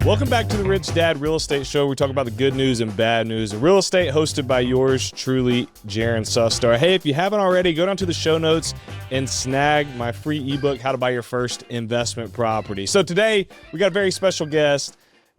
Welcome back to the Rich Dad Real Estate Show. We talk about the good news and bad news in real estate, hosted by yours truly, Jaren Sustar. Hey, if you haven't already, go down to the show notes and snag my free ebook, How to Buy Your First Investment Property. So today, we got a very special guest,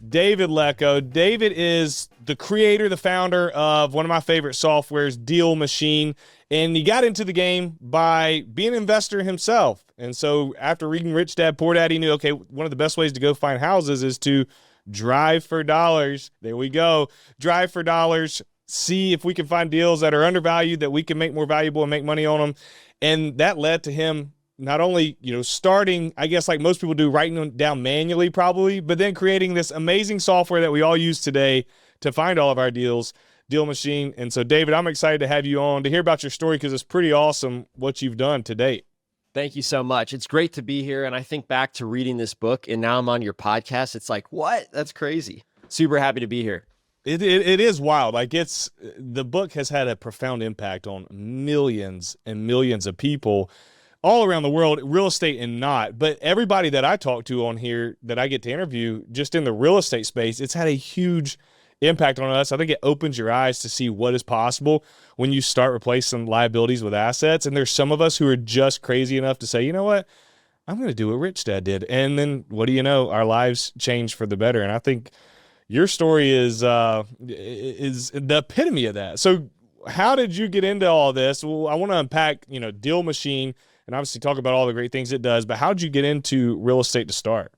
David Lecko. David is the creator, the founder of one of my favorite softwares, Deal Machine. And he got into the game by being an investor himself. And so after reading Rich Dad, Poor Dad, he knew, okay, one of the best ways to go find houses is to drive for dollars. There we go. Drive for dollars. See if we can find deals that are undervalued, that we can make more valuable and make money on them. And that led to him not only, starting, I guess like most people do, writing them down manually probably, but then creating this amazing software that we all use today to find all of our deals, Deal Machine. And so, David, I'm excited to have you on to hear about your story because it's pretty awesome what you've done to date. Thank you so much. It's great to be here. And I think back to reading this book and now I'm on your podcast. It's like, what? That's crazy. Super happy to be here. It is wild. Like the book has had a profound impact on millions and millions of people all around the world, real estate and not. But everybody that I talk to on here that I get to interview just in the real estate space, it's had a huge impact on us. I think it opens your eyes to see what is possible when you start replacing liabilities with assets. And there's some of us who are just crazy enough to say, you know what, I'm going to do what Rich Dad did. And then what do you know? Our lives change for the better. And I think your story is the epitome of that. So how did you get into all this? Well, I want to unpack, Deal Machine and obviously talk about all the great things it does, but how did you get into real estate to start?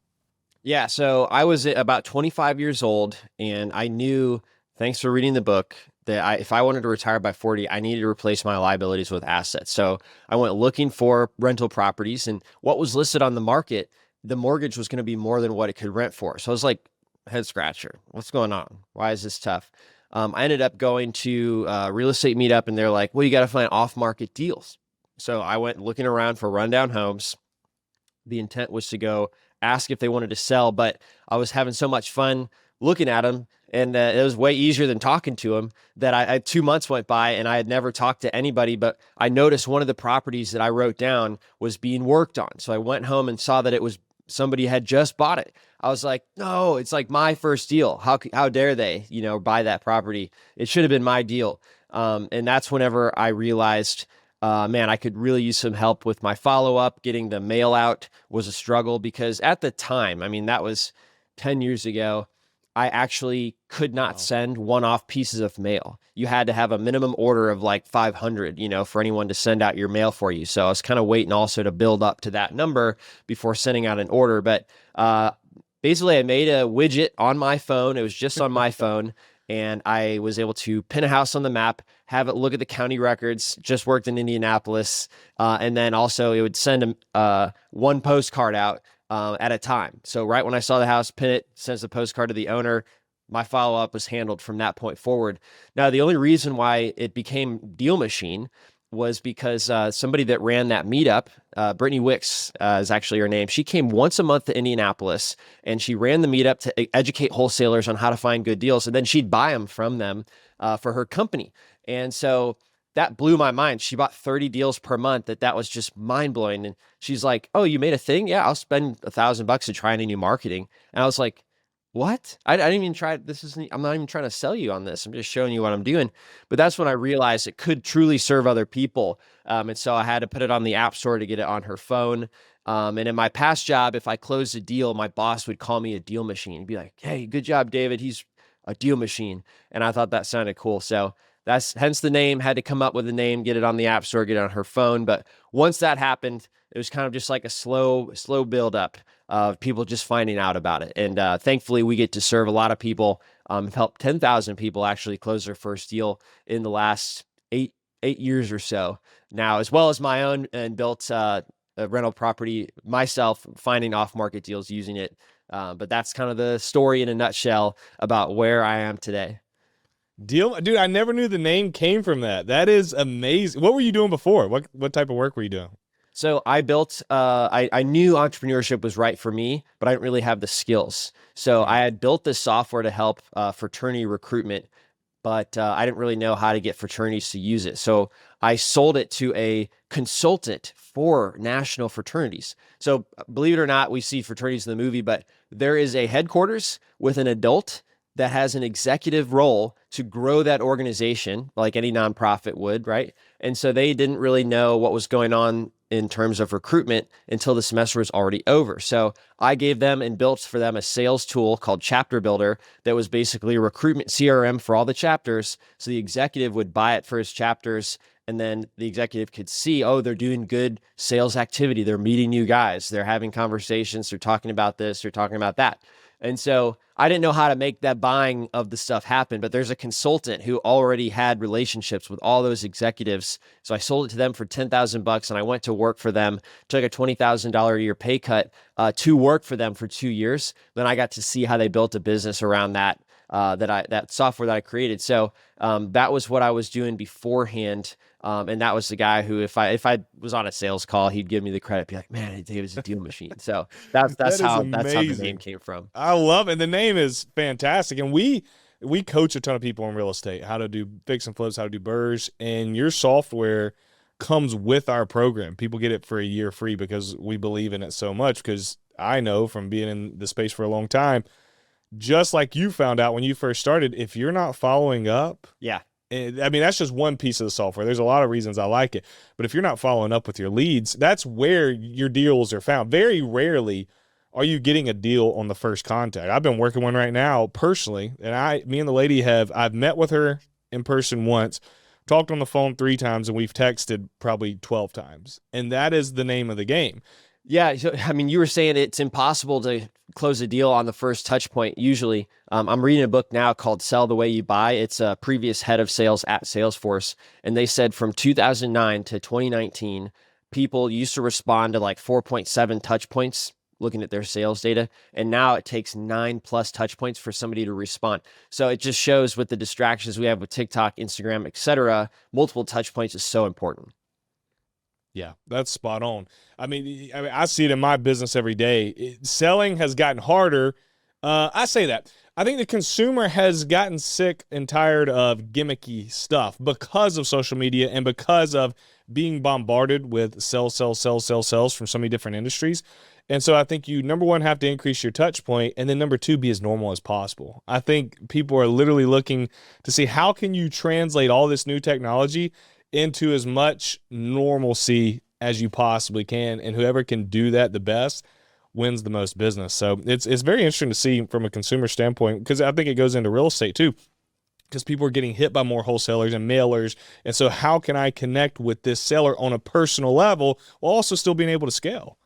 Yeah, so I was about 25 years old, and I knew, thanks for reading the book, that if I wanted to retire by 40, I needed to replace my liabilities with assets. So I went looking for rental properties, and what was listed on the market, the mortgage was going to be more than what it could rent for. So I was like, head scratcher, what's going on? Why is this tough? I ended up going to a real estate meetup, and they're like, well, you got to find off-market deals. So I went looking around for rundown homes. The intent was to go ask if they wanted to sell, but I was having so much fun looking at them, and it was way easier than talking to them that I 2 months went by and I had never talked to anybody, but I noticed one of the properties that I wrote down was being worked on. So I went home and saw that it was somebody had just bought it. I was like, no, it's like my first deal. How dare they, buy that property? It should have been my deal. And that's whenever I realized, man, I could really use some help with my follow-up. Getting the mail out was a struggle because at the time, that was 10 years ago, I actually could not send one-off pieces of mail. You had to have a minimum order of like 500, for anyone to send out your mail for you. So I was kind of waiting also to build up to that number before sending out an order. But basically, I made a widget on my phone. It was just on my phone. And I was able to pin a house on the map, have it look at the county records, just worked in Indianapolis. And then also it would send one postcard out at a time. So right when I saw the house, pin it, sends the postcard to the owner. My follow-up was handled from that point forward. Now, the only reason why it became Deal Machine was because somebody that ran that meetup, Brittany Wicks is actually her name. She came once a month to Indianapolis, and she ran the meetup to educate wholesalers on how to find good deals, and then she'd buy them from them for her company. And so that blew my mind. She bought 30 deals per month. That was just mind-blowing. And she's like, oh, you made a thing? Yeah, I'll spend $1,000 to try any new marketing. And I was like, what? I didn't even try. I'm not even trying to sell you on this. I'm just showing you what I'm doing. But that's when I realized it could truly serve other people. And so I had to put it on the App Store to get it on her phone. And in my past job, if I closed a deal, my boss would call me a deal machine. He'd be like, hey, good job, David. He's a deal machine. And I thought that sounded cool. So that's hence the name. Had to come up with a name, get it on the App Store, get it on her phone. But once that happened, it was kind of just like a slow build up of people just finding out about it. And thankfully, we get to serve a lot of people. Helped 10,000 people actually close their first deal in the last eight years or so now, as well as my own, and built a rental property myself, finding off-market deals using it. But that's kind of the story in a nutshell about where I am today. Dude, I never knew the name came from that. That is amazing. What were you doing before? What type of work were you doing? So I built, I knew entrepreneurship was right for me, but I didn't really have the skills. So I had built this software to help fraternity recruitment but I didn't really know how to get fraternities to use it. So I sold it to a consultant for national fraternities. So believe it or not, we see fraternities in the movie, but there is a headquarters with an adult that has an executive role to grow that organization like any nonprofit would, right? And so they didn't really know what was going on in terms of recruitment until the semester was already over. So I gave them and built for them a sales tool called Chapter Builder that was basically a recruitment CRM for all the chapters. So the executive would buy it for his chapters, and then the executive could see, oh, they're doing good sales activity. They're meeting new guys. They're having conversations. They're talking about this. They're talking about that. And so I didn't know how to make that buying of the stuff happen, but there's a consultant who already had relationships with all those executives. So I sold it to them for $10,000, and I went to work for them, took a $20,000 a year pay cut to work for them for 2 years. Then I got to see how they built a business around that, that software that I created. So that was what I was doing beforehand. And that was the guy who, if I was on a sales call, he'd give me the credit, be like, man, it was a deal machine. So that's how the name came from. I love it. The name is fantastic. And we coach a ton of people in real estate, how to do fix and flips, how to do burrs, and your software comes with our program. People get it for a year free because we believe in it so much, because I know from being in the space for a long time, just like you found out when you first started, if you're not following up, yeah. I mean, that's just one piece of the software. There's a lot of reasons I like it. But if you're not following up with your leads, that's where your deals are found. Very rarely are you getting a deal on the first contact. I've been working one right now personally, and me and the lady I've met with her in person once, talked on the phone 3 times, and we've texted probably 12 times. And that is the name of the game. Yeah. So, I mean, you were saying it's impossible to close a deal on the first touch point. Usually, I'm reading a book now called Sell the Way You Buy. It's a previous head of sales at Salesforce. And they said from 2009 to 2019, people used to respond to like 4.7 touch points looking at their sales data. And now it takes 9+ touch points for somebody to respond. So it just shows with the distractions we have with TikTok, Instagram, etc., multiple touch points is so important. Yeah, that's spot on. I mean, I see it in my business every day. Selling has gotten harder. I say that. I think the consumer has gotten sick and tired of gimmicky stuff because of social media and because of being bombarded with sales from so many different industries. And so I think you, number one, have to increase your touch point, and then number two, be as normal as possible. I think people are literally looking to see how can you translate all this new technology into as much normalcy as you possibly can, and whoever can do that the best wins the most business. So it's very interesting to see from a consumer standpoint, because I think it goes into real estate too, because people are getting hit by more wholesalers and mailers. And so how can I connect with this seller on a personal level while also still being able to scale?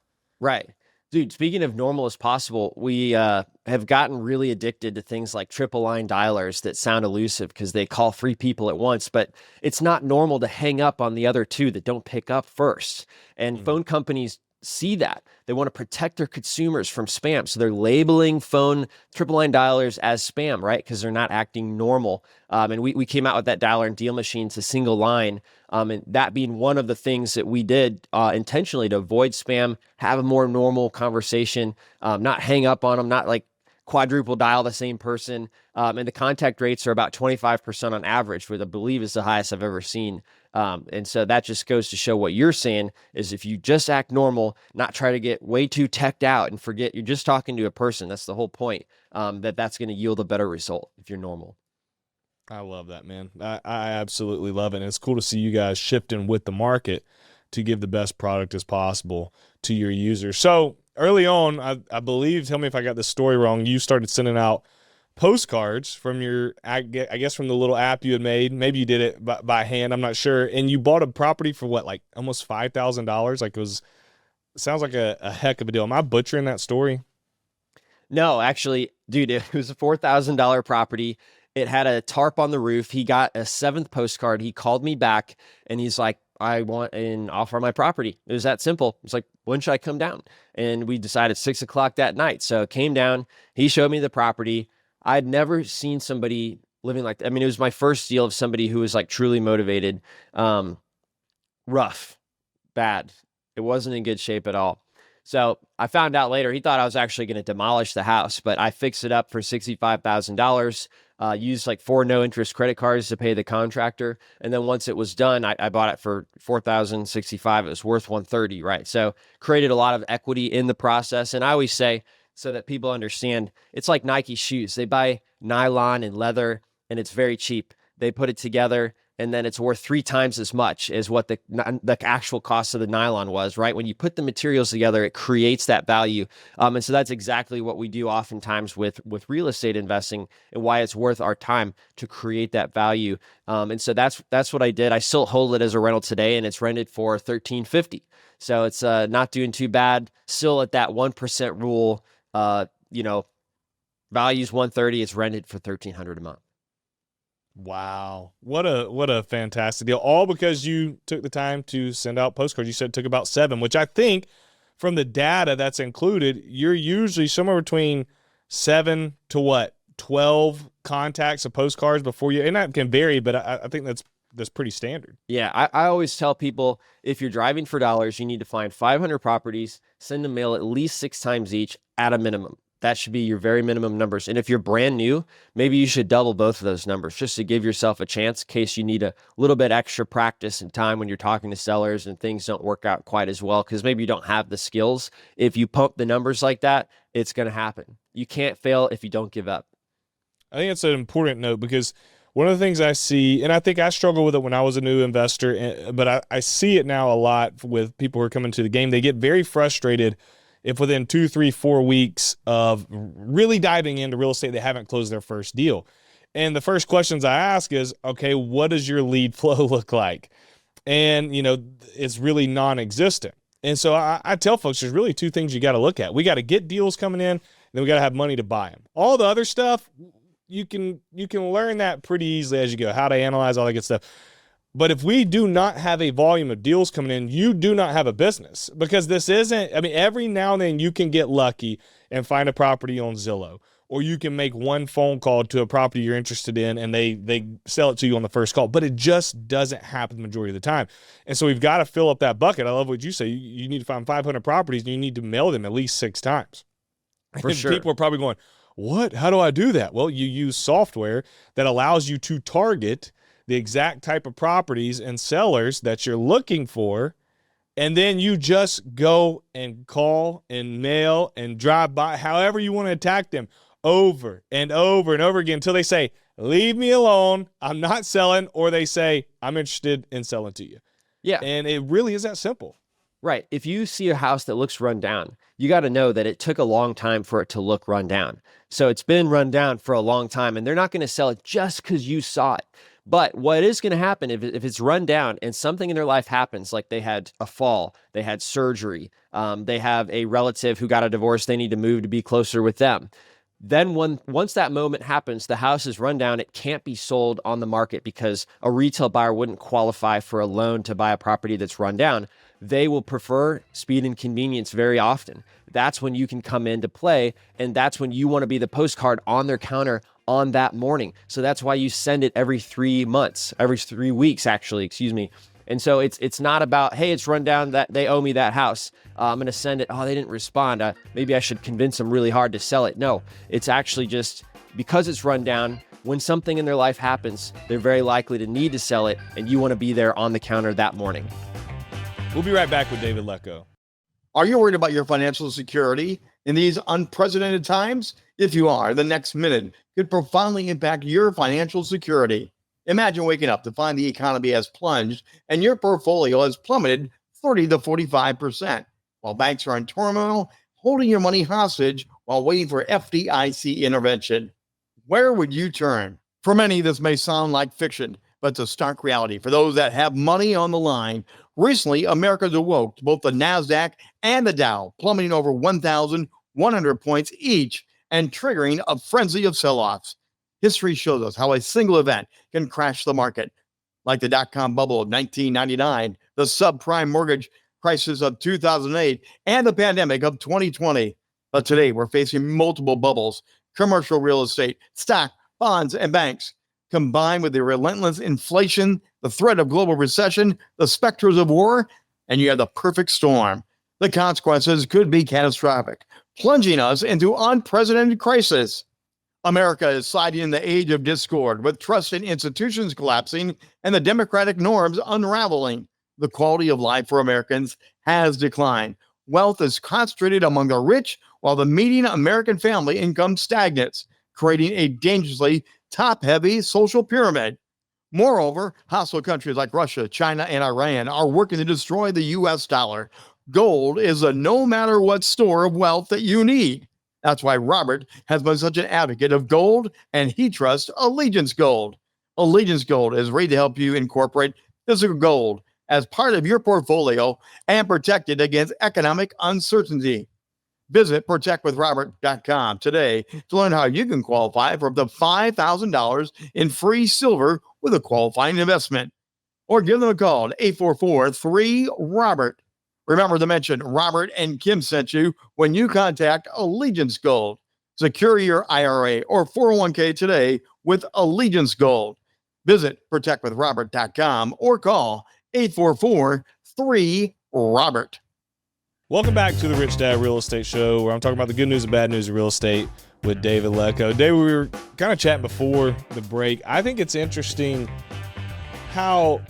Right. Dude, speaking of normal as possible, we have gotten really addicted to things like triple line dialers that sound elusive because they call 3 people at once, but it's not normal to hang up on the other 2 that don't pick up first. And phone companies see that. They want to protect their consumers from spam. So they're labeling phone triple line dialers as spam, right? Because they're not acting normal. And we came out with that dialer and deal machine to single line. And that being one of the things that we did intentionally to avoid spam, have a more normal conversation, not hang up on them, not like quadruple dial the same person. And the contact rates are about 25% on average, which I believe is the highest I've ever seen. And so that just goes to show what you're saying is if you just act normal, not try to get way too teched out and forget you're just talking to a person. That's the whole point, that's going to yield a better result if you're normal. I love that, man. I absolutely love it. And it's cool to see you guys shifting with the market to give the best product as possible to your users. So early on, I believe, tell me if I got this story wrong, you started sending out postcards from I guess from the little app you had made. Maybe you did it by hand, I'm not sure. And you bought a property for what, like almost $5,000? Like it sounds like a heck of a deal. Am I butchering that story? No, actually, dude, it was a $4,000 property. It had a tarp on the roof. He got a 7th postcard. He called me back and he's like, I want an offer on my property. It was that simple. It's like, when should I come down? And we decided 6 o'clock that night. So I came down, he showed me the property. I'd never seen somebody living like that. I mean, it was my first deal of somebody who was like truly motivated, rough, bad. It wasn't in good shape at all. So I found out later, he thought I was actually going to demolish the house, but I fixed it up for $65,000, used like 4 no interest credit cards to pay the contractor. And then once it was done, I bought it for $4,065. It was worth $130, right? So created a lot of equity in the process. And I always say, so that people understand, it's like Nike shoes. They buy nylon and leather and it's very cheap. They put it together and then it's worth 3 times as much as what the actual cost of the nylon was, right? When you put the materials together, it creates that value. And so that's exactly what we do oftentimes with real estate investing, and why it's worth our time to create that value. And so that's what I did. I still hold it as a rental today, and it's rented for $1,350. So it's not doing too bad. Still at that 1% rule. Values $130. It's rented for $1,300 a month. Wow. What a fantastic deal. All because you took the time to send out postcards. You said it took about 7, which I think from the data that's included, you're usually somewhere between 7 to 12 contacts of postcards before you, and that can vary, but I think that's pretty standard. Yeah. I always tell people, if you're driving for dollars, you need to find 500 properties, send them mail at least 6 times each at a minimum. That should be your very minimum numbers. And if you're brand new, maybe you should double both of those numbers just to give yourself a chance in case you need a little bit extra practice and time when you're talking to sellers and things don't work out quite as well, because maybe you don't have the skills. If you pump the numbers like that, it's going to happen. You can't fail if you don't give up. I think it's an important note, because one of the things I see, and I think I struggled with it when I was a new investor, but I see it now a lot with people who are coming to the game. They get very frustrated if within 2, 3, 4 weeks of really diving into real estate, they haven't closed their first deal. And the first questions I ask is, okay, what does your lead flow look like? And, it's really non-existent. And so I tell folks, there's really 2 things you got to look at. We got to get deals coming in, and then we got to have money to buy them. All the other stuff, you can learn that pretty easily as you go, how to analyze all that good stuff. But if we do not have a volume of deals coming in, you do not have a business, because this isn't, every now and then you can get lucky and find a property on Zillow, or you can make one phone call to a property you're interested in and they sell it to you on the first call, but it just doesn't happen the majority of the time. And so we've got to fill up that bucket. I love what you say. You need to find 500 properties and you need to mail them at least 6 times. For sure. People are probably going, what? How do I do that? Well, you use software that allows you to target the exact type of properties and sellers that you're looking for, and then you just go and call and mail and drive by, however you want to attack them, over and over and over again until they say, leave me alone, I'm not selling, or they say, I'm interested in selling to you. Yeah. And it really is that simple. Right. If you see a house that looks run down, you got to know that it took a long time for it to look run down. So it's been run down for a long time, and they're not going to sell it just because you saw it. But what is going to happen if it's run down and something in their life happens, like they had a fall, they had surgery, they have a relative who got a divorce, they need to move to be closer with them. Then once that moment happens, the house is run down, it can't be sold on the market because a retail buyer wouldn't qualify for a loan to buy a property that's run down. They will prefer speed and convenience very often. That's when you can come into play, and that's when you want to be the postcard on their counter on that morning. So that's why you send it every 3 weeks, actually, excuse me. And so it's not about, hey, it's run down, that they owe me that house. I'm going to send it. Oh, they didn't respond. Maybe I should convince them really hard to sell it. No, it's actually just because it's run down. When something in their life happens, they're very likely to need to sell it, and you want to be there on the counter that morning. We'll be right back with David Lecko. Are you worried about your financial security in these unprecedented times? If you are, the next minute could profoundly impact your financial security. Imagine waking up to find the economy has plunged and your portfolio has plummeted 30 to 45%, while banks are in turmoil, holding your money hostage while waiting for FDIC intervention. Where would you turn? For many, this may sound like fiction, but it's a stark reality for those that have money on the line. Recently, America's awoke to both the NASDAQ and the Dow, plummeting over 1,100 points each and triggering a frenzy of sell-offs. History shows us how a single event can crash the market, like the dot-com bubble of 1999, the subprime mortgage crisis of 2008, and the pandemic of 2020. But today, we're facing multiple bubbles: commercial real estate, stock, bonds, and banks. Combined with the relentless inflation, the threat of global recession, the specters of war, and you have the perfect storm. The consequences could be catastrophic, plunging us into unprecedented crisis. America is sliding in the age of discord, with trust in institutions collapsing and the democratic norms unraveling. The quality of life for Americans has declined. Wealth is concentrated among the rich, while the median American family income stagnates, creating a dangerously top-heavy social pyramid. Moreover, hostile countries like Russia, China, and Iran are working to destroy the U.S. dollar. Gold is a no-matter-what store of wealth that you need. That's why Robert has been such an advocate of gold, and he trusts Allegiance Gold. Allegiance Gold is ready to help you incorporate physical gold as part of your portfolio and protect it against economic uncertainty. Visit protectwithrobert.com today to learn how you can qualify for up to $5,000 in free silver with a qualifying investment. Or give them a call at 844-3-ROBERT. Remember to mention Robert and Kim sent you when you contact Allegiance Gold. Secure your IRA or 401k today with Allegiance Gold. Visit protectwithrobert.com or call 844-3-ROBERT. Welcome back to the Rich Dad Real Estate Show, where I'm talking about the good news and bad news of real estate with David Lecko. David, we were kind of chatting before the break. I think it's interesting how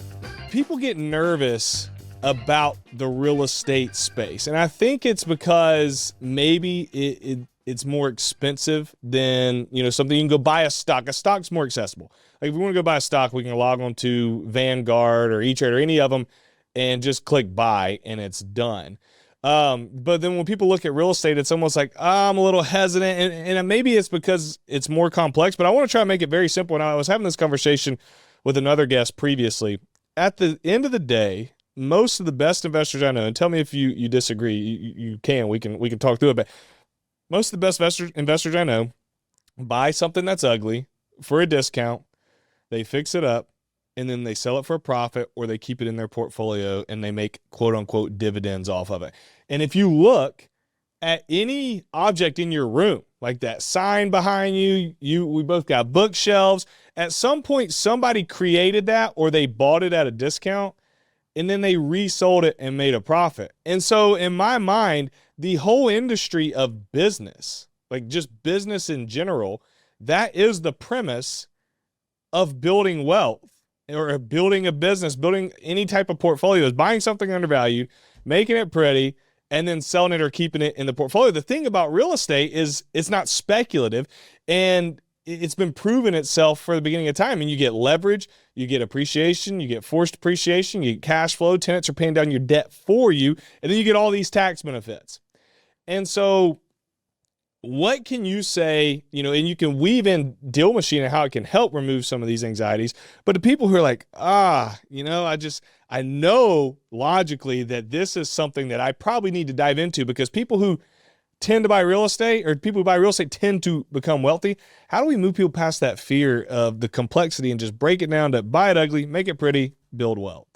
people get nervous about the real estate space. And I think it's because maybe it's more expensive than, something you can go buy a stock. A stock's more accessible. Like if we want to go buy a stock, we can log on to Vanguard or E-Trade or any of them and just click buy and it's done. But then when people look at real estate, it's almost like, I'm a little hesitant, and maybe it's because it's more complex, but I want to try to make it very simple. And I was having this conversation with another guest previously. At the end of the day, most of the best investors I know, and tell me if you disagree, you can, we can talk through it, but most of the best investors I know buy something that's ugly for a discount, they fix it up, and then they sell it for a profit, or they keep it in their portfolio and they make quote unquote dividends off of it. And if you look at any object in your room, like that sign behind you, we both got bookshelves. At some point, somebody created that, or they bought it at a discount, and then they resold it and made a profit. And so in my mind, the whole industry of business, like just business in general, that is the premise of building wealth, or building a business, building any type of portfolio, is buying something undervalued, making it pretty, and then selling it or keeping it in the portfolio. The thing about real estate is it's not speculative, and it's been proven itself for the beginning of time. And you get leverage, you get appreciation, you get forced appreciation, you get cash flow, tenants are paying down your debt for you, and then you get all these tax benefits. And so what can you say, and you can weave in Deal Machine and how it can help remove some of these anxieties. But the people who are like, I know logically that this is something that I probably need to dive into, because people who tend to buy real estate, or people who buy real estate, tend to become wealthy. How do we move people past that fear of the complexity and just break it down to buy it ugly, make it pretty, build wealth?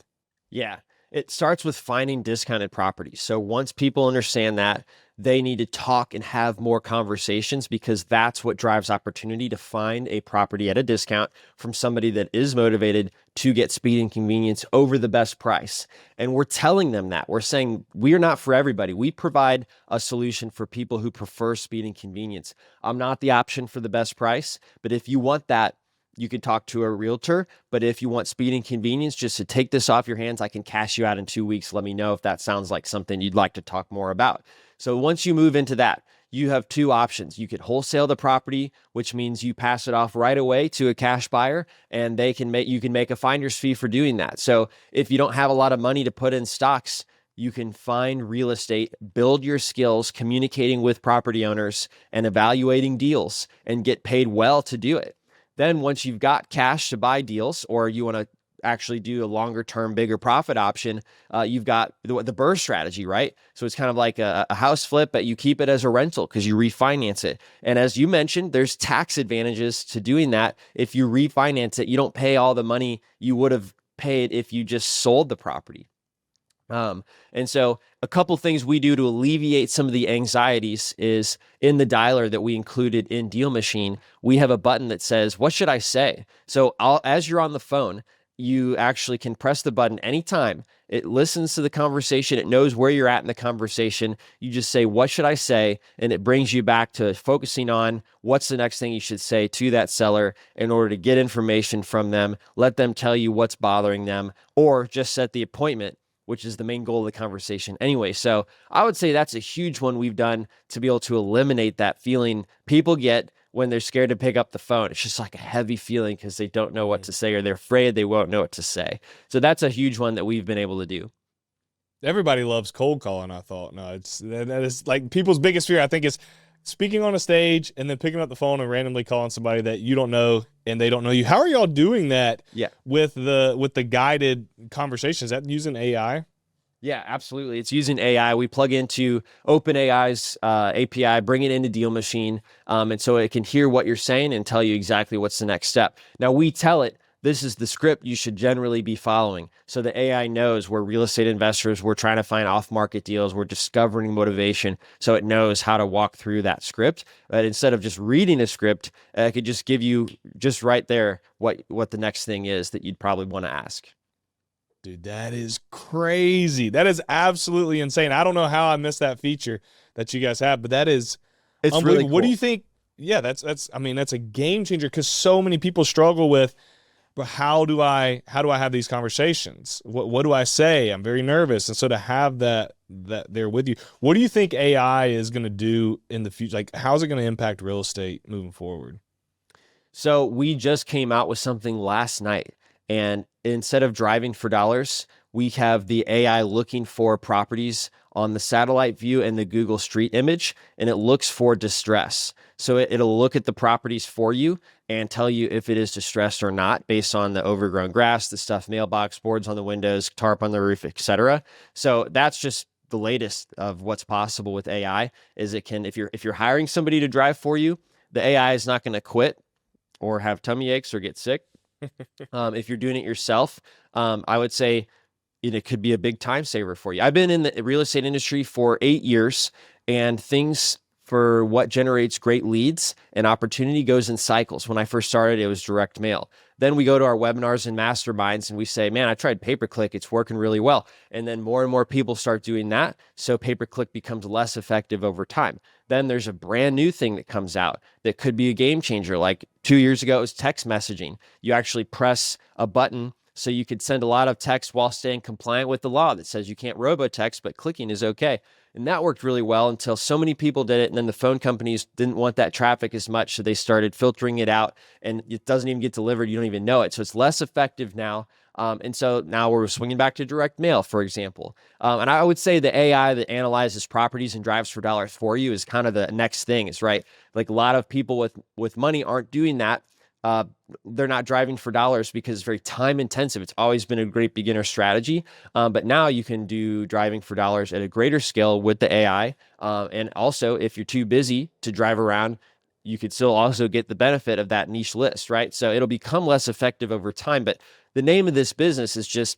Yeah, it starts with finding discounted properties. So once people understand that, they need to talk and have more conversations, because that's what drives opportunity to find a property at a discount from somebody that is motivated to get speed and convenience over the best price. And we're telling them that. We're saying we are not for everybody. We provide a solution for people who prefer speed and convenience. I'm not the option for the best price, but if you want that, you could talk to a realtor. But if you want speed and convenience, just to take this off your hands, I can cash you out in 2 weeks. Let me know if that sounds like something you'd like to talk more about. So once you move into that, you have two options. You could wholesale the property, which means you pass it off right away to a cash buyer, and you can make a finder's fee for doing that. So if you don't have a lot of money to put in stocks, you can find real estate, build your skills communicating with property owners and evaluating deals, and get paid well to do it. Then once you've got cash to buy deals, or you want to actually do a longer term, bigger profit option, you've got the BRRRR strategy, right? So it's kind of like a house flip, but you keep it as a rental because you refinance it. And as you mentioned, there's tax advantages to doing that. If you refinance it, you don't pay all the money you would have paid if you just sold the property. And so a couple things we do to alleviate some of the anxieties is, in the dialer that we included in Deal Machine, we have a button that says, what should I say? So as you're on the phone, you actually can press the button anytime. It listens to the conversation. It knows where you're at in the conversation. You just say, what should I say? And it brings you back to focusing on what's the next thing you should say to that seller in order to get information from them, let them tell you what's bothering them, or just set the appointment, which is the main goal of the conversation anyway. So I would say that's a huge one we've done to be able to eliminate that feeling people get when they're scared to pick up the phone. It's just like a heavy feeling because they don't know what to say, or they're afraid they won't know what to say. So that's a huge one that we've been able to do. Everybody loves cold calling, I thought. No, that is like people's biggest fear, I think, is speaking on a stage and then picking up the phone and randomly calling somebody that you don't know and they don't know you. How are y'all doing that with the guided conversations? Is that using AI? Yeah, absolutely. It's using AI. We plug into OpenAI's API, bring it into Deal Machine, and so it can hear what you're saying and tell you exactly what's the next step. Now, we tell it, this is the script you should generally be following. So the AI knows we're real estate investors. We're trying to find off-market deals. We're discovering motivation. So it knows how to walk through that script. But instead of just reading a script, it could just give you just right there what the next thing is that you'd probably want to ask. Dude, that is crazy. That is absolutely insane. I don't know how I missed that feature that you guys have, but it's unbelievable. Really cool. What do you think? Yeah, that's a game changer, because so many people struggle with, but how do I have these conversations? What do I say? I'm very nervous. And so to have that there with you, what do you think AI is going to do in the future? Like, how's it going to impact real estate moving forward? So we just came out with something last night. And instead of driving for dollars, we have the AI looking for properties on the satellite view and the Google Street image, and it looks for distress. So it'll look at the properties for you and tell you if it is distressed or not based on the overgrown grass, the stuffed mailbox, boards on the windows, tarp on the roof, etc. So that's just the latest of what's possible with AI. Is it can, if you're hiring somebody to drive for you, the AI is not going to quit or have tummy aches or get sick. If you're doing it yourself, I would say it could be a big time saver for you. I've been in the real estate industry for 8 years, and things for what generates great leads and opportunity goes in cycles. When I first started, it was direct mail. Then we go to our webinars and masterminds and we say, man, I tried pay-per-click. It's working really well. And then more and more people start doing that. So pay-per-click becomes less effective over time. Then there's a brand new thing that comes out that could be a game changer. Like 2 years ago, it was text messaging. You actually press a button so you could send a lot of text while staying compliant with the law that says you can't robo-text, but clicking is okay. And that worked really well until so many people did it. And then the phone companies didn't want that traffic as much. So they started filtering it out, and it doesn't even get delivered. You don't even know it. So it's less effective now. And so now we're swinging back to direct mail, for example. And I would say the AI that analyzes properties and drives for dollars for you is kind of the next thing, is right. Like a lot of people with money aren't doing that. They're not driving for dollars because it's very time intensive. It's always been a great beginner strategy. But now you can do driving for dollars at a greater scale with the AI. And also, if you're too busy to drive around, you could still also get the benefit of that niche list, right? So it'll become less effective over time. But the name of this business is just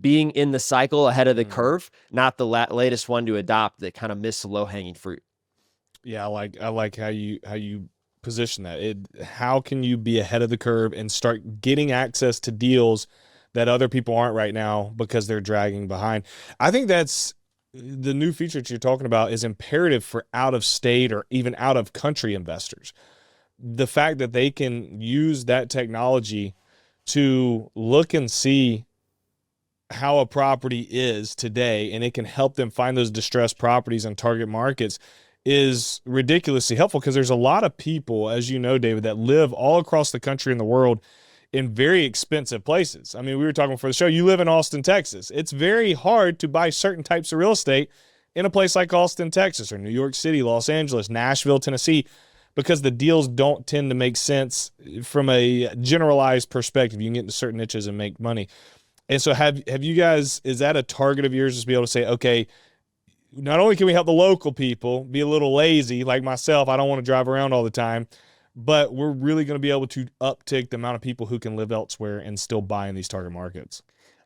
being in the cycle ahead of the curve, not the latest one to adopt that kind of missed the low-hanging fruit. Yeah, I like how you position that. How can you be ahead of the curve and start getting access to deals that other people aren't right now because they're dragging behind? I think that's the new feature that you're talking about is imperative for out of state or even out of country investors. The fact that they can use that technology to look and see how a property is today, and it can help them find those distressed properties in target markets, is ridiculously helpful, because there's a lot of people, as you know, David, that live all across the country and the world in very expensive places. I mean, we were talking before the show, you live in Austin, Texas. It's very hard to buy certain types of real estate in a place like Austin, Texas, or New York City, Los Angeles, Nashville, Tennessee, because the deals don't tend to make sense from a generalized perspective. You can get into certain niches and make money. And so have you guys, is that a target of yours, to be able to say, okay, not only can we help the local people be a little lazy like myself, I don't want to drive around all the time, but we're really going to be able to uptick the amount of people who can live elsewhere and still buy in these target markets?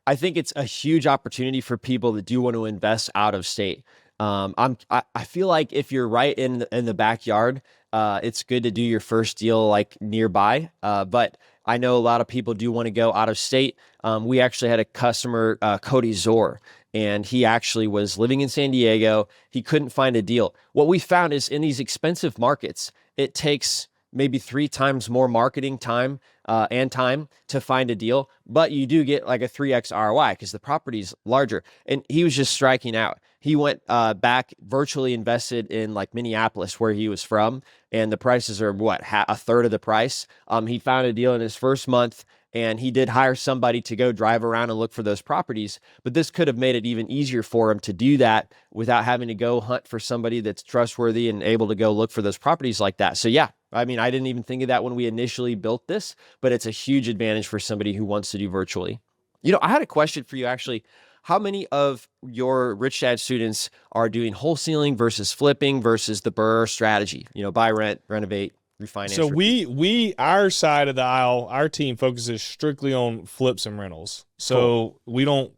I think it's a huge opportunity for people that do want to invest out of state. I feel like if you're right in the backyard, it's good to do your first deal like nearby. But I know a lot of people do want to go out of state. We actually had a customer, Cody Zor, and he actually was living in San Diego. He couldn't find a deal. What we found is in these expensive markets, it takes maybe 3 times more marketing time and time to find a deal, but you do get like a 3x ROI because the property's larger. And he was just striking out. He went back, virtually invested in like Minneapolis, where he was from, and the prices are what, a third of the price. He found a deal in his first month, and he did hire somebody to go drive around and look for those properties. But this could have made it even easier for him to do that without having to go hunt for somebody that's trustworthy and able to go look for those properties like that. So yeah, I mean, I didn't even think of that when we initially built this, but it's a huge advantage for somebody who wants to do virtually. You know, I had a question for you actually. How many of your Rich Dad students are doing wholesaling versus flipping versus the BRRRR strategy? You know, buy, rent, renovate, refinance. So our side of the aisle, our team focuses strictly on flips and rentals. So cool.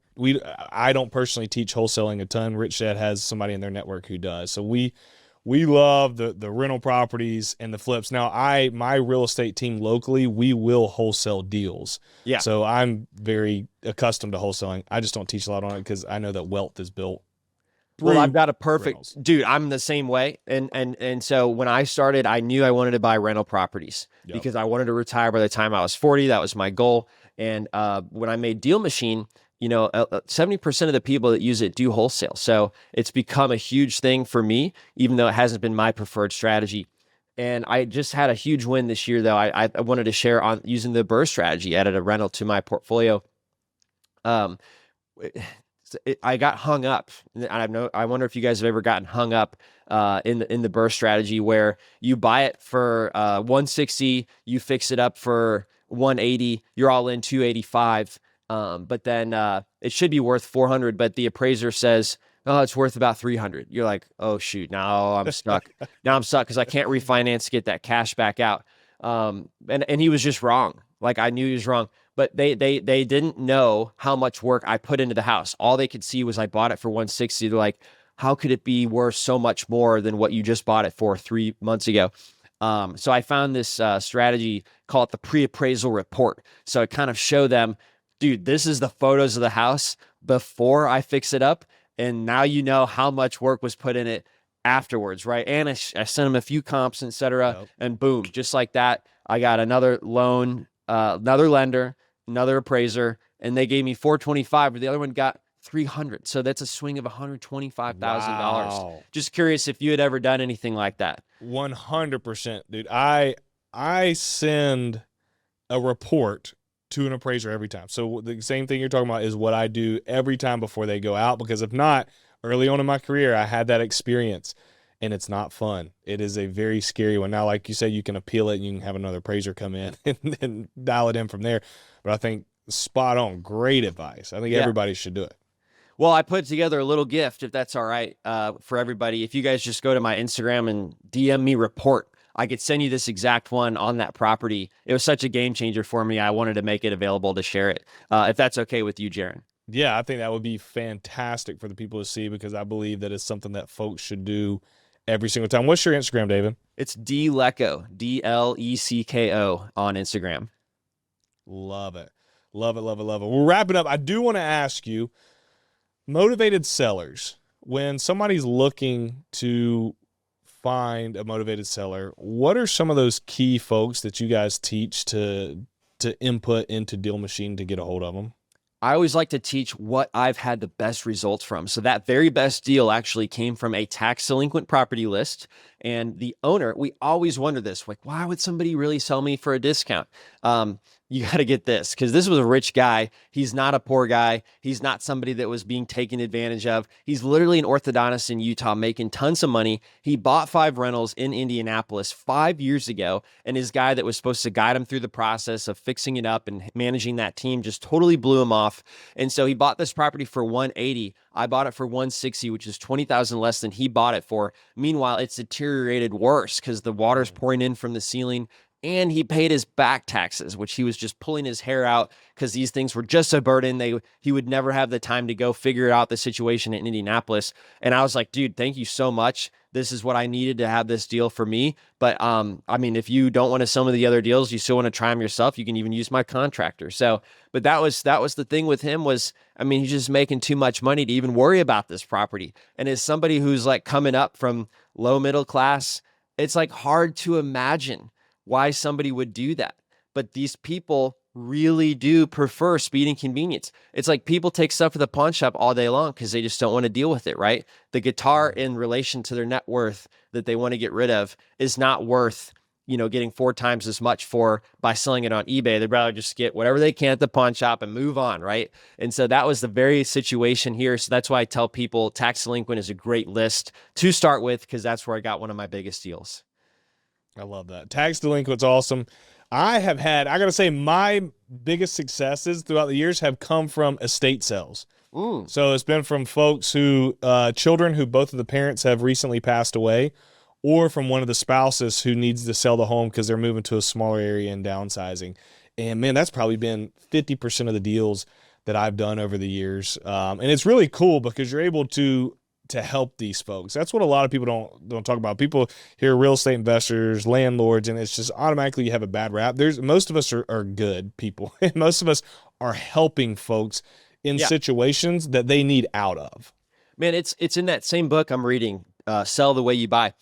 I don't personally teach wholesaling a ton. Rich Dad has somebody in their network who does. So we love the rental properties and the flips. Now, my real estate team locally, we will wholesale deals. Yeah. So I'm very accustomed to wholesaling. I just don't teach a lot on it because I know that wealth is built. Well, I've got a perfect rentals. Dude. I'm the same way, and so when I started, I knew I wanted to buy rental properties because I wanted to retire by the time I was 40. That was my goal. And when I made Deal Machine, you know, 70% of the people that use it do wholesale. So it's become a huge thing for me, even though it hasn't been my preferred strategy. And I just had a huge win this year, though. I wanted to share on using the BRRRR strategy, added a rental to my portfolio. I got hung up. I wonder if you guys have ever gotten hung up in the BRRRR strategy, where you buy it for 160, you fix it up for 180, you're all in 285. But then it should be worth 400, but the appraiser says, oh, it's worth about 300. You're like, oh shoot, now I'm stuck. Now I'm stuck because I can't refinance to get that cash back out. And he was just wrong. Like, I knew he was wrong, but they didn't know how much work I put into the house. All they could see was I bought it for 160. They're like, how could it be worth so much more than what you just bought it for 3 months ago? So I found this strategy, call it the pre-appraisal report. So I kind of show them, dude, this is the photos of the house before I fix it up. And now you know how much work was put in it afterwards, right? And I sent them a few comps, et cetera. Yep. And boom, just like that, I got another loan, another lender, another appraiser, and they gave me $425, but the other one got $300. So that's a swing of $125,000. Wow. Just curious if you had ever done anything like that. 100%, dude. I send a report to an appraiser every time. So the same thing you're talking about is what I do every time before they go out, because if not, early on in my career, I had that experience and it's not fun. It is a very scary one. Now, like you said, you can appeal it and you can have another appraiser come in and dial it in from there. But I think spot on, great advice. I think everybody should do it. Well, I put together a little gift, if that's all right, for everybody. If you guys just go to my Instagram and DM me report, I could send you this exact one on that property. It was such a game changer for me. I wanted to make it available to share it. If that's okay with you, Jaren. Yeah, I think that would be fantastic for the people to see, because I believe that it's something that folks should do every single time. What's your Instagram, David? It's D Lecko, DLECKO on Instagram. Love it. Love it, love it, love it. We're wrapping up. I do want to ask you, motivated sellers, when somebody's looking to find a motivated seller, what are some of those key folks that you guys teach to input into Deal Machine to get a hold of them? I always like to teach what I've had the best results from. So that very best deal actually came from a tax delinquent property list. And the owner, we always wonder this, like, why would somebody really sell me for a discount? You got to get this, because this was a rich guy. He's not a poor guy. He's not somebody that was being taken advantage of. He's literally an orthodontist in Utah making tons of money. He bought 5 rentals in Indianapolis 5 years ago, and his guy that was supposed to guide him through the process of fixing it up and managing that team just totally blew him off. And so he bought this property for $180. I bought it for $160, which is $20,000 less than he bought it for. Meanwhile, it's deteriorated worse because the water's pouring in from the ceiling. and he paid his back taxes, which he was just pulling his hair out because these things were just a burden. He would never have the time to go figure out the situation in Indianapolis. And I was like, dude, thank you so much. This is what I needed to have this deal for me. But I mean, if you don't want to some of the other deals, you still want to try them yourself, you can even use my contractor. So, but that was the thing with him was, I mean, he's just making too much money to even worry about this property. And as somebody who's like coming up from low middle class, it's like hard to imagine why somebody would do that. But these people really do prefer speed and convenience. It's like people take stuff to the pawn shop all day long because they just don't want to deal with it, right? The guitar in relation to their net worth that they want to get rid of is not worth, getting 4 times as much for by selling it on eBay. They'd rather just get whatever they can at the pawn shop and move on, right? And so that was the very situation here. So that's why I tell people tax delinquent is a great list to start with, because that's where I got one of my biggest deals. I love that. Tax delinquent's awesome. I got to say, my biggest successes throughout the years have come from estate sales. So it's been from folks children who both of the parents have recently passed away, or from one of the spouses who needs to sell the home because they're moving to a smaller area and downsizing. And man, that's probably been 50% of the deals that I've done over the years. And it's really cool because you're able to help these folks. That's what a lot of people don't talk about. People hear real estate investors, landlords, and it's just automatically you have a bad rap. Most of us are good people. Most of us are helping folks in situations that they need out of. Man, it's in that same book I'm reading, Sell the Way You Buy.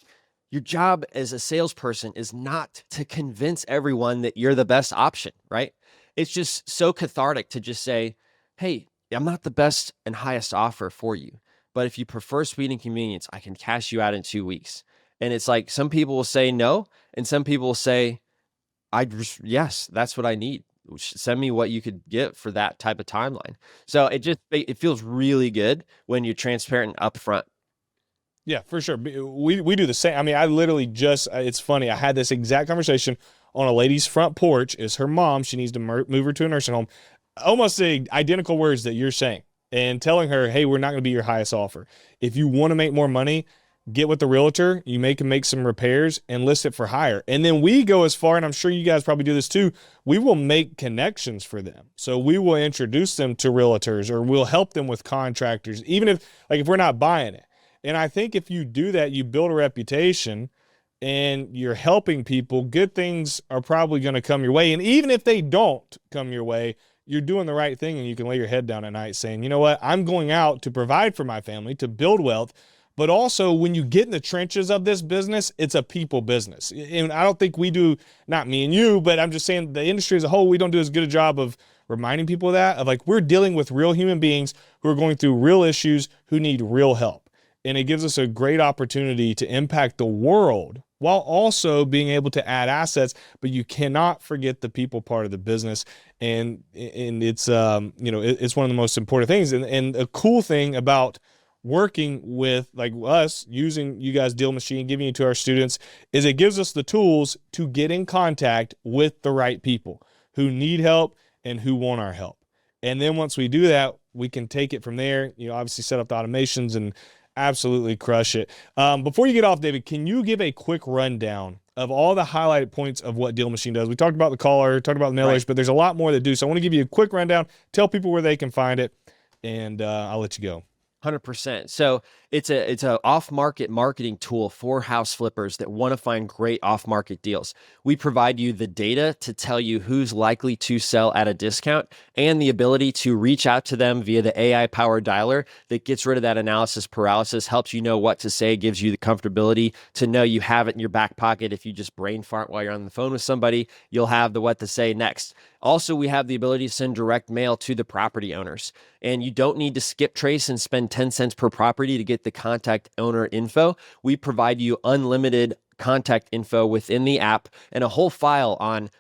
Your job as a salesperson is not to convince everyone that you're the best option, right? It's just so cathartic to just say, hey, I'm not the best and highest offer for you, but if you prefer speed and convenience, I can cash you out in 2 weeks. And it's like some people will say no, and some people will say, yes, that's what I need. Send me what you could get for that type of timeline. So it feels really good when you're transparent and upfront. Yeah, for sure. We do the same. I mean, I literally it's funny. I had this exact conversation on a lady's front porch. Is her mom. She needs to move her to a nursing home. Almost the identical words that you're saying. And telling her, hey, we're not going to be your highest offer. If you want to make more money, get with the realtor. You can make some repairs and list it for higher. And then we go as far, and I'm sure you guys probably do this too, we will make connections for them. So we will introduce them to realtors, or we'll help them with contractors, even if we're not buying it. And I think if you do that, you build a reputation and you're helping people, good things are probably going to come your way. And even if they don't come your way, you're doing the right thing, and you can lay your head down at night saying, you know what, I'm going out to provide for my family, to build wealth. But also when you get in the trenches of this business, it's a people business. And I don't think we do, not me and you, but I'm just saying the industry as a whole, we don't do as good a job of reminding people of that, of we're dealing with real human beings who are going through real issues, who need real help. And it gives us a great opportunity to impact the world while also being able to add assets, but you cannot forget the people part of the business. And it's, it's one of the most important things. And a cool thing about working with us, using you guys Deal Machine, giving it to our students, is it gives us the tools to get in contact with the right people who need help and who want our help. And then once we do that, we can take it from there, obviously set up the automations and absolutely crush it. Before you get off, David, can you give a quick rundown of all the highlighted points of what Deal Machine does? We talked about the caller, talked about the mailers, right, but there's a lot more to do. So I want to give you a quick rundown, tell people where they can find it, and I'll let you go. 100%. So it's a off-market marketing tool for house flippers that want to find great off-market deals. We provide you the data to tell you who's likely to sell at a discount, and the ability to reach out to them via the AI-powered dialer that gets rid of that analysis paralysis, helps you know what to say, gives you the comfortability to know you have it in your back pocket. If you just brain fart while you're on the phone with somebody, you'll have the what to say next. Also, we have the ability to send direct mail to the property owners, and you don't need to skip trace and spend 10 cents per property to get the contact owner info. We provide you unlimited contact info within the app and a whole file on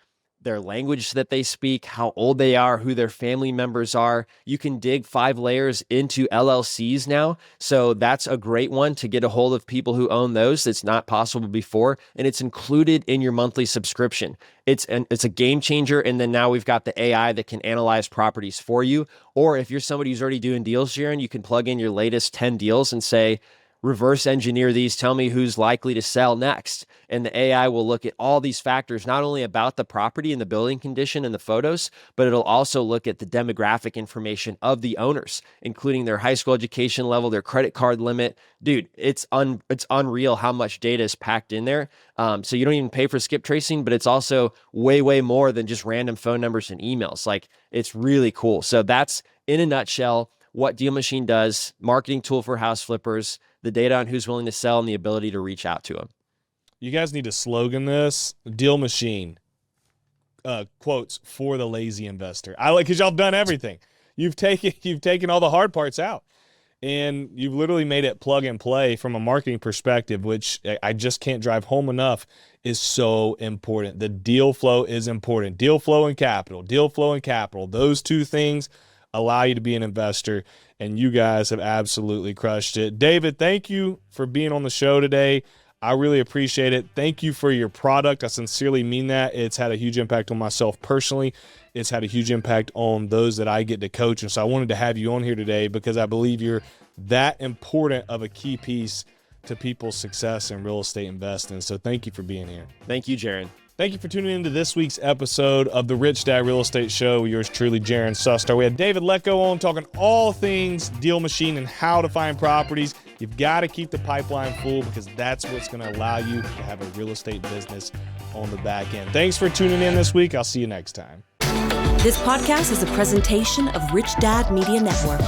their language that they speak, how old they are, who their family members are. You can dig 5 layers into LLCs now. So that's a great one to get a hold of people who own those. That's not possible before. And it's included in your monthly subscription. It's a game changer. And then now we've got the AI that can analyze properties for you. Or if you're somebody who's already doing deals, Jaren, you can plug in your latest 10 deals and say, reverse engineer these, tell me who's likely to sell next. And the AI will look at all these factors, not only about the property and the building condition and the photos, but it'll also look at the demographic information of the owners, including their high school education level, their credit card limit. Dude, it's unreal how much data is packed in there. So you don't even pay for skip tracing, but it's also way, way more than just random phone numbers and emails. Like, it's really cool. So that's, in a nutshell, what Deal Machine does: marketing tool for house flippers, the data on who's willing to sell, and the ability to reach out to them. You guys need to slogan this: Deal Machine, quotes, for the lazy investor. I like, because y'all done everything. You've taken all the hard parts out, and you've literally made it plug and play from a marketing perspective, which I just can't drive home enough, is so important. The deal flow is important. Deal flow and capital. Those two things allow you to be an investor, and you guys have absolutely crushed it. David, thank you for being on the show today. I really appreciate it. Thank you for your product. I sincerely mean that. It's had a huge impact on myself personally. It's had a huge impact on those that I get to coach. And so I wanted to have you on here today because I believe you're that important of a key piece to people's success in real estate investing. So thank you for being here. Thank you, Jaren. Thank you for tuning into this week's episode of the Rich Dad Real Estate Show. Yours truly, Jaren Sustar. We had David Lecko on talking all things Deal Machine and how to find properties. You've got to keep the pipeline full because that's what's going to allow you to have a real estate business on the back end. Thanks for tuning in this week. I'll see you next time. This podcast is a presentation of Rich Dad Media Network.